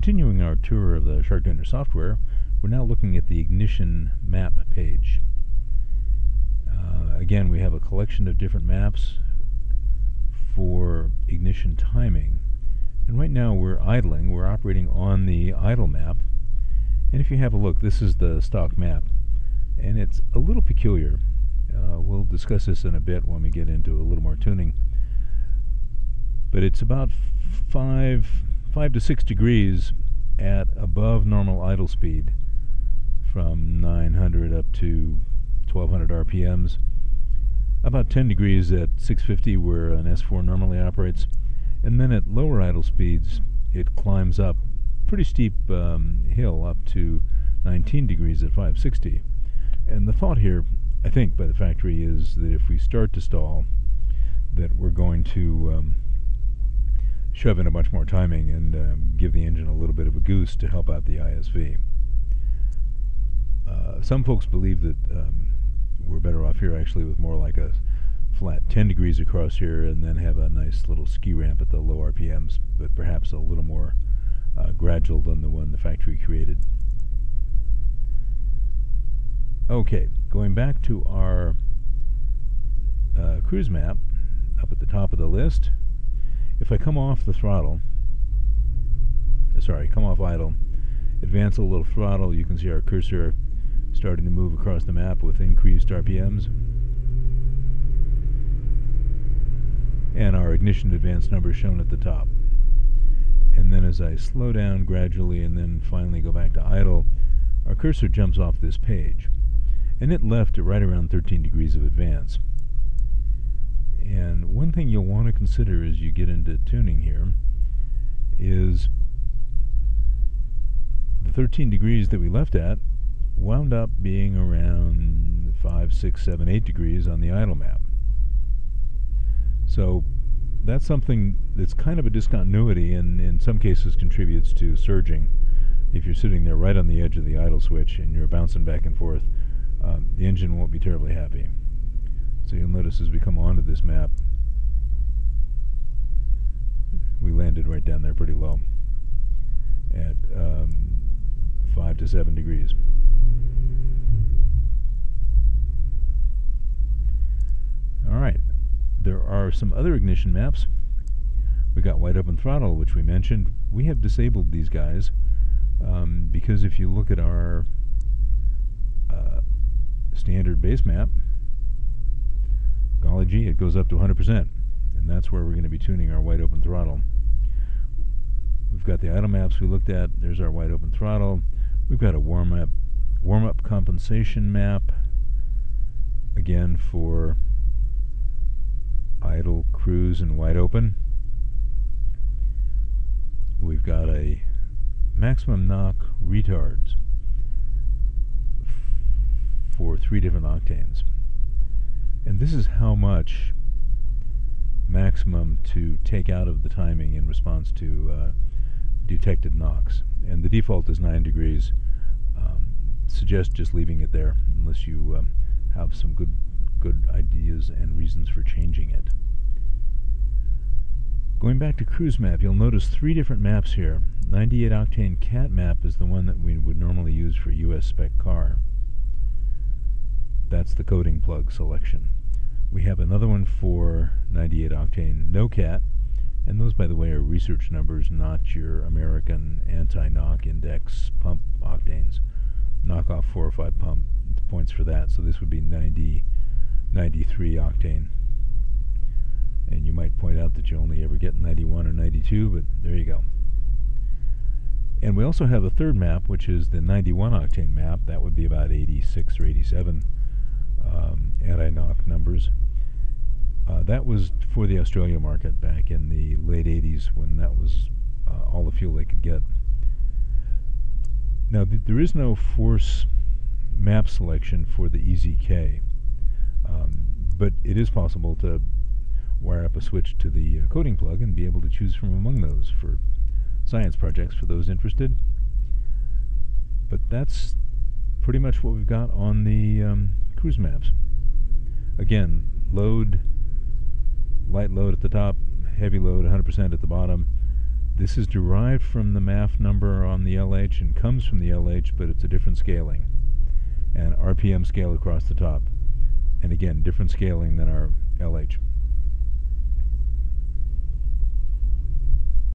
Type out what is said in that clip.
Continuing our tour of the SharkDunder software, we're now looking at the ignition map page. Again, we have a collection of different maps for ignition timing. And right now we're idling. We're operating on the idle map. And if you have a look, this is the stock map. And it's a little peculiar. We'll discuss this in a bit when we get into a little more tuning. But it's about 5 to 6 degrees at above normal idle speed, from 900 up to 1200 RPMs. About 10 degrees at 650 where an S4 normally operates. And then at lower idle speeds it climbs up pretty steep hill up to 19 degrees at 560. And the thought here, I think, by the factory is that if we start to stall, that we're going to shove in a bunch more timing and give the engine a little bit of a goose to help out the ISV. Some folks believe that we're better off here actually with more like a flat 10 degrees across here and then have a nice little ski ramp at the low RPMs, but perhaps a little more gradual than the one the factory created. Okay, going back to our cruise map up at the top of the list. If I come off the throttle, come off idle, advance a little throttle, you can see our cursor starting to move across the map with increased RPMs. And our ignition advance number shown at the top. And then as I slow down gradually and then finally go back to idle, our cursor jumps off this page. And it left at right around 13 degrees of advance. And one thing you'll want to consider as you get into tuning here is the 13 degrees that we left at wound up being around 5, 6, 7, 8 degrees on the idle map. So that's something that's kind of a discontinuity and in some cases contributes to surging. If you're sitting there right on the edge of the idle switch and you're bouncing back and forth, the engine won't be terribly happy. So you'll notice as we come onto this map, we landed right down there pretty low at 5 to 7 degrees. Alright, there are some other ignition maps. We got wide open throttle, which we mentioned. We have disabled these guys because if you look at our standard base map, golly gee, it goes up to 100%, and that's where we're going to be tuning our wide open throttle. We've got the idle maps we looked at. There's our wide open throttle. We've got a warm-up compensation map, again for idle, cruise, and wide open. We've got a maximum knock retards for 3 different octanes. And this is how much maximum to take out of the timing in response to detected knocks. And the default is 9 degrees. Suggest just leaving it there unless you have some good ideas and reasons for changing it. Going back to cruise map, you'll notice 3 different maps here. 98 octane cat map is the one that we would normally use for US spec car. That's the coating plug selection. We have another one for 98 octane no cat, and those, by the way, are research numbers, not your American anti-knock index pump octanes. Knock off 4 or 5 pump points for that, so this would be 90, 93 octane. And you might point out that you only ever get 91 or 92, but there you go. And we also have a third map, which is the 91 octane map. That would be about 86 or 87 anti-knock numbers. That was for the Australia market back in the late 80s when that was all the fuel they could get. Now there is no force map selection for the EZK, but it is possible to wire up a switch to the coating plug and be able to choose from among those for science projects for those interested. But that's pretty much what we've got on the cruise maps. Again, load, light load at the top, heavy load 100% at the bottom. This is derived from the MAF number on the LH and comes from the LH, but it's a different scaling. And RPM scale across the top. And again, different scaling than our LH.